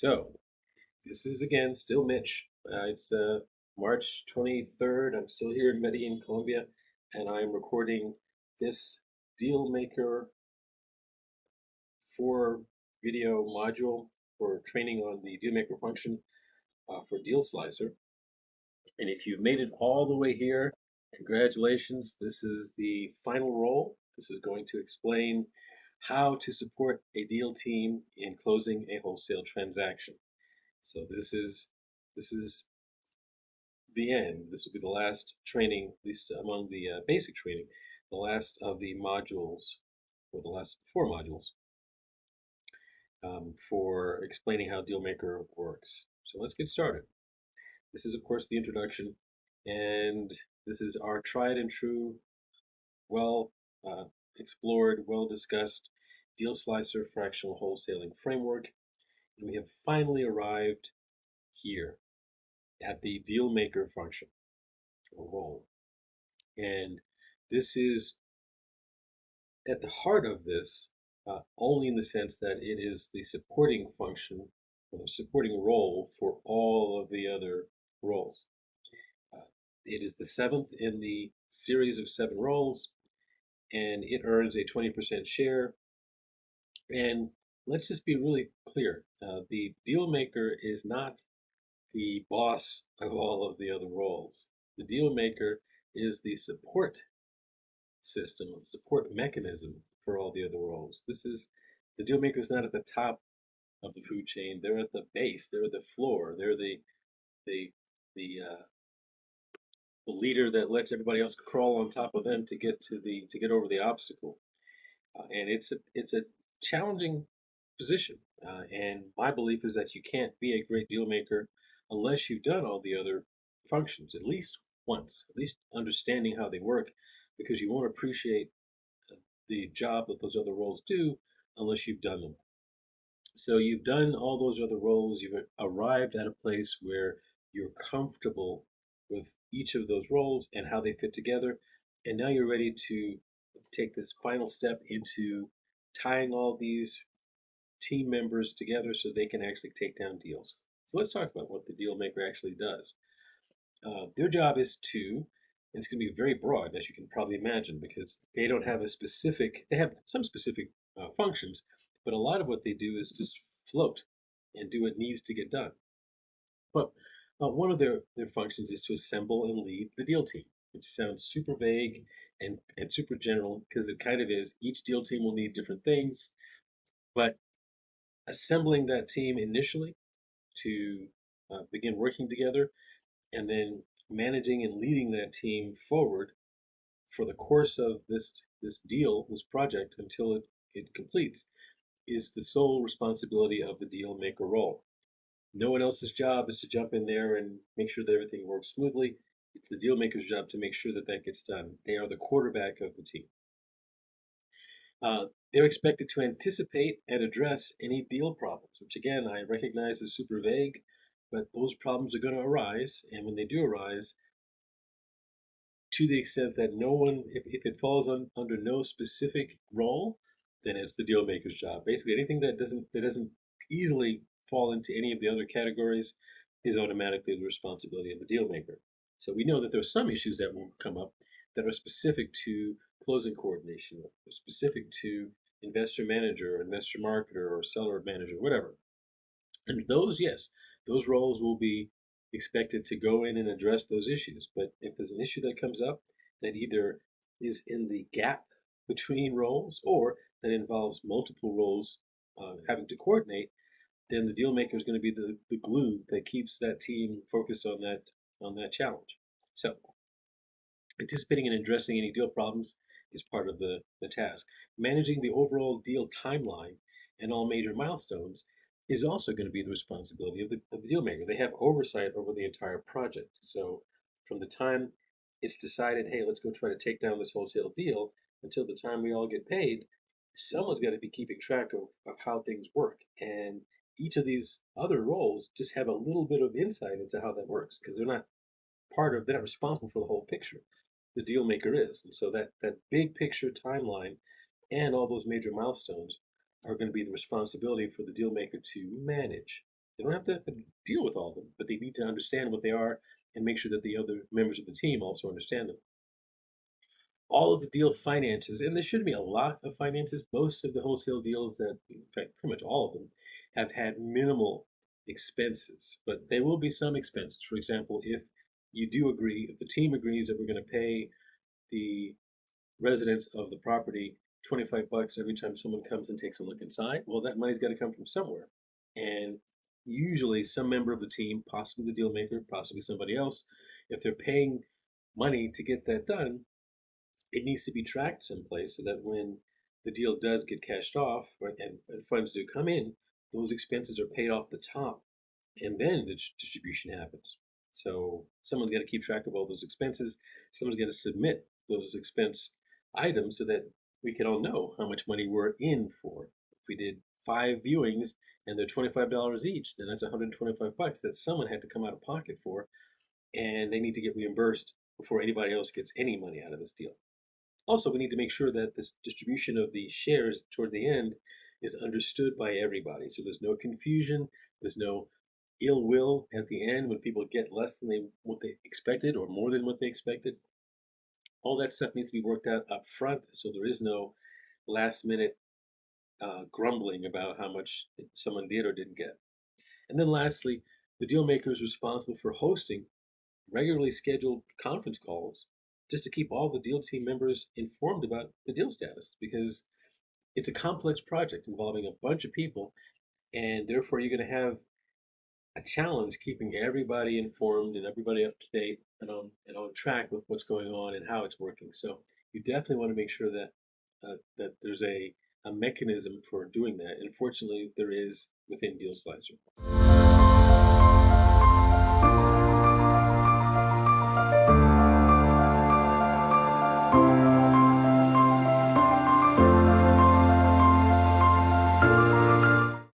So, this is again still Mitch. It's March 23rd. I'm still here in Medellin, Colombia, and I'm recording this DealMaker 4 video module for training on the DealMaker function for Deal Slicer. And if you've made it all the way here, congratulations. This is the final role. This is going to explain how to support a deal team in closing a wholesale transaction. So this is the end. This will be the last training, at least among the basic training, the last of the modules, or the last of the 4 modules for explaining how DealMaker works. So let's get started. This is, of course, the introduction, and this is our tried and true, well explored, well discussed deal slicer fractional wholesaling framework. And we have finally arrived here at the DealMaker function or role. And this is at the heart of this, only in the sense that it is the supporting function or the supporting role for all of the other roles. It is the 7th in the series of 7 roles, and it earns a 20% share. And let's just be really clear. The DealMaker is not the boss of all of the other roles. The DealMaker is the support system, support mechanism for all the other roles. The DealMaker is not at the top of the food chain. They're at the base. They're the floor. They're the leader that lets everybody else crawl on top of them to get over the obstacle. And it's a challenging position. And my belief is that you can't be a great deal maker unless you've done all the other functions at least once, at least understanding how they work, because you won't appreciate the job that those other roles do unless you've done them. So you've done all those other roles, you've arrived at a place where you're comfortable with each of those roles and how they fit together, and now you're ready to take this final step into tying all these team members together so they can actually take down deals. So let's talk about what the DealMaker actually does. Their job is to, and it's going to be very broad, as you can probably imagine, because they don't have they have some specific functions, but a lot of what they do is just float and do what needs to get done. But one of their functions is to assemble and lead the deal team, which sounds super vague and super general, because it kind of is. Each deal team will need different things, but assembling that team initially to begin working together, and then managing and leading that team forward for the course of this project until it completes, is the sole responsibility of the deal maker role. No one else's job is to jump in there and make sure that everything works smoothly. It's the deal maker's job to make sure that that gets done. They are the quarterback of the team. They're expected to anticipate and address any deal problems, which again, I recognize is super vague, but those problems are going to arise. And when they do arise, to the extent that no one, if it falls under no specific role, then it's the deal maker's job. Basically, anything that doesn't easily fall into any of the other categories is automatically the responsibility of the deal maker. So we know that there are some issues that will come up that are specific to closing coordination, or specific to investor manager, or investor marketer, or seller manager, whatever. And those, yes, those roles will be expected to go in and address those issues. But if there's an issue that comes up that either is in the gap between roles or that involves multiple roles having to coordinate, then the deal maker is going to be the glue that keeps that team focused on that challenge. So anticipating and addressing any deal problems is part of the task. Managing the overall deal timeline and all major milestones is also going to be the responsibility of the deal maker. They have oversight over the entire project. So from the time it's decided, hey, let's go try to take down this wholesale deal, until the time we all get paid, someone's got to be keeping track of how things work. And each of these other roles just have a little bit of insight into how that works, because they're not responsible for the whole picture. The deal maker is. And so that big picture timeline and all those major milestones are going to be the responsibility for the deal maker to manage. They don't have to deal with all of them, but they need to understand what they are and make sure that the other members of the team also understand them. All of the deal finances, and there should be a lot of finances. Most of the wholesale deals that, in fact, pretty much all of them, have had minimal expenses, but there will be some expenses. For example, if you do agree, if the team agrees that we're going to pay the residents of the property 25 bucks every time someone comes and takes a look inside, well, that money's got to come from somewhere. And usually some member of the team, possibly the deal maker, possibly somebody else, if they're paying money to get that done, it needs to be tracked someplace so that when the deal does get cashed off, right, and funds do come in, those expenses are paid off the top, and then the distribution happens. So someone's got to keep track of all those expenses. Someone's got to submit those expense items so that we can all know how much money we're in for. If we did 5 viewings and they're $25 each, then that's 125 bucks that someone had to come out of pocket for, and they need to get reimbursed before anybody else gets any money out of this deal. Also, we need to make sure that this distribution of the shares toward the end is understood by everybody. So there's no confusion, there's no ill will at the end when people get less than what they expected or more than what they expected. All that stuff needs to be worked out up front so there is no last minute grumbling about how much someone did or didn't get. And then lastly, the deal maker is responsible for hosting regularly scheduled conference calls just to keep all the deal team members informed about the deal status, because it's a complex project involving a bunch of people, and therefore you're going to have a challenge keeping everybody informed and everybody up to date and on track with what's going on and how it's working. So you definitely want to make sure that there's a mechanism for doing that. And fortunately, there is within Deal Slicer.